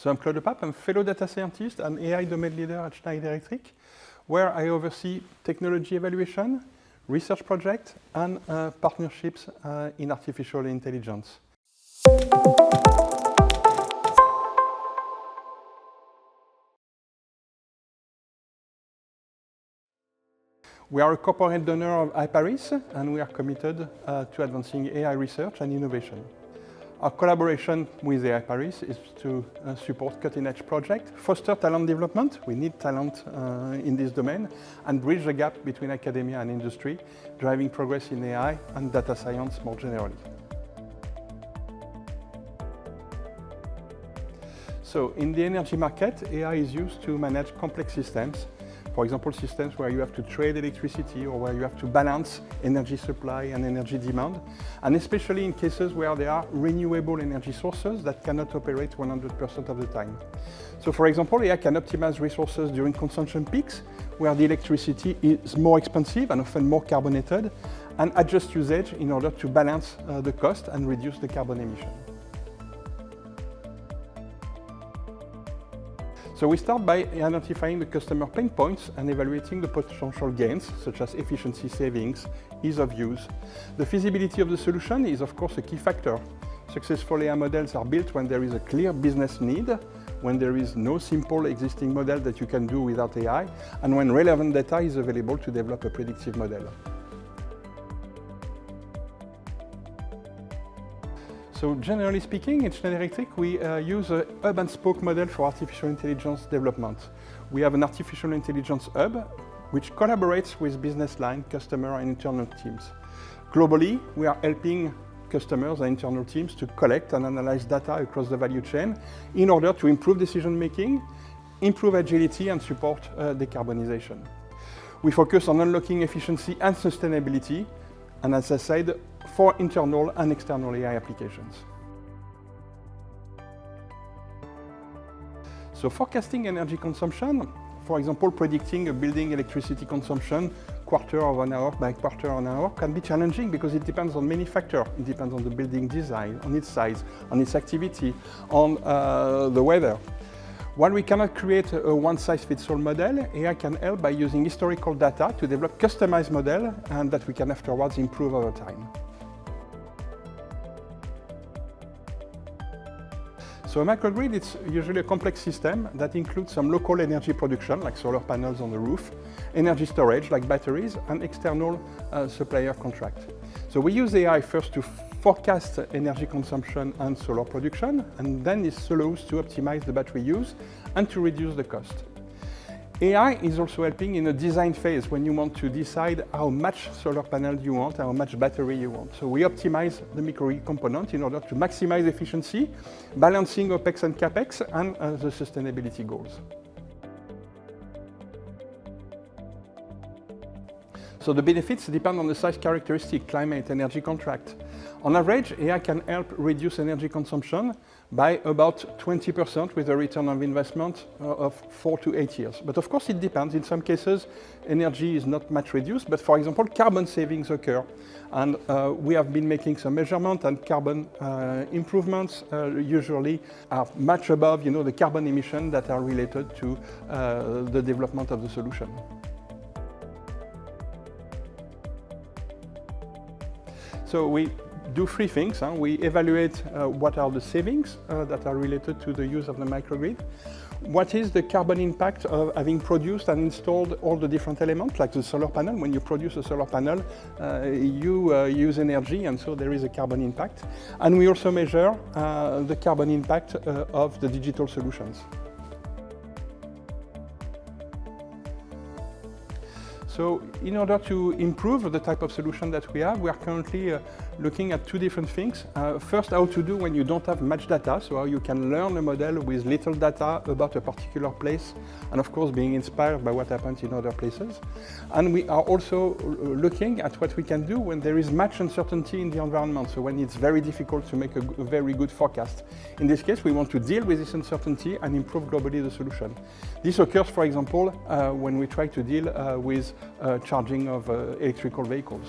So I'm Claude Le Pape, I'm a fellow data scientist and AI domain leader at Schneider Electric, where I oversee technology evaluation, research projects, and partnerships in artificial intelligence. We are a corporate donor of IPARIS, and we are committed to advancing AI research and innovation. Our collaboration with the IPARIS is to support cutting-edge projects, foster talent development, we need talent in this domain, and bridge the gap between academia and industry, driving progress in AI and data science more generally. So in the energy market, AI is used to manage complex systems. For example, systems where you have to trade electricity or where you have to balance energy supply and energy demand, and especially in cases where there are renewable energy sources that cannot operate 100% of the time. So for example, AI can optimize resources during consumption peaks, where the electricity is more expensive and often more carbonated, and adjust usage in order to balance the cost and reduce the carbon emission. So we start by identifying the customer pain points and evaluating the potential gains, such as efficiency savings, ease of use. The feasibility of the solution is, of course, a key factor. Successful AI models are built when there is a clear business need, when there is no simple existing model that you can do without AI, and when relevant data is available to develop a predictive model. So generally speaking, at Schneider Electric, we use a hub and spoke model for artificial intelligence development. We have an artificial intelligence hub, which collaborates with business line, customer, and internal teams. Globally, we are helping customers and internal teams to collect and analyze data across the value chain in order to improve decision-making, improve agility, and support decarbonization. We focus on unlocking efficiency and sustainability, and as I said, for internal and external AI applications. So forecasting energy consumption, for example, predicting a building electricity consumption quarter of an hour by quarter of an hour can be challenging because it depends on many factors. It depends on the building design, on its size, on its activity, on the weather. While we cannot create a one-size-fits-all model, AI can help by using historical data to develop customized models and that we can afterwards improve over time. So a microgrid is usually a complex system that includes some local energy production, like solar panels on the roof, energy storage, like batteries, and external supplier contract. So we use AI first to forecast energy consumption and solar production, and then this allows to optimize the battery use and to reduce the cost. AI is also helping in the design phase when you want to decide how much solar panel you want, how much battery you want. So we optimize the microgrid component in order to maximize efficiency, balancing OPEX and CAPEX, and the sustainability goals. So the benefits depend on the size characteristic, climate, energy contract. On average, AI can help reduce energy consumption by about 20% with a return on investment of 4 to 8 years. But of course it depends. In some cases, energy is not much reduced, but for example, carbon savings occur. And we have been making some measurement, and carbon improvements usually are much above, the carbon emissions that are related to the development of the solution. So we do three things. We evaluate what are the savings that are related to the use of the microgrid. What is the carbon impact of having produced and installed all the different elements, like the solar panel? When you produce a solar panel, you use energy, and so there is a carbon impact. And we also measure the carbon impact of the digital solutions. So in order to improve the type of solution that we are currently looking at two different things. First, how to do when you don't have much data, so how you can learn a model with little data about a particular place, and of course being inspired by what happens in other places. And we are also looking at what we can do when there is much uncertainty in the environment, so when it's very difficult to make a very good forecast. In this case, we want to deal with this uncertainty and improve globally the solution. This occurs, for example, when we try to deal with charging of electrical vehicles.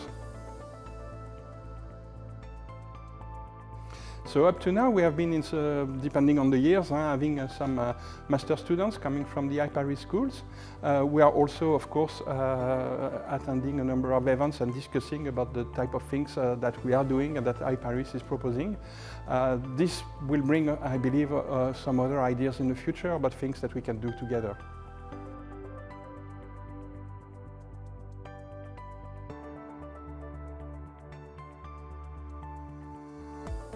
So up to now we have been, depending on the years, having some master students coming from the IPARIS schools. We are also, of course, attending a number of events and discussing about the type of things that we are doing and that IPARIS is proposing. This will bring, I believe, some other ideas in the future about things that we can do together.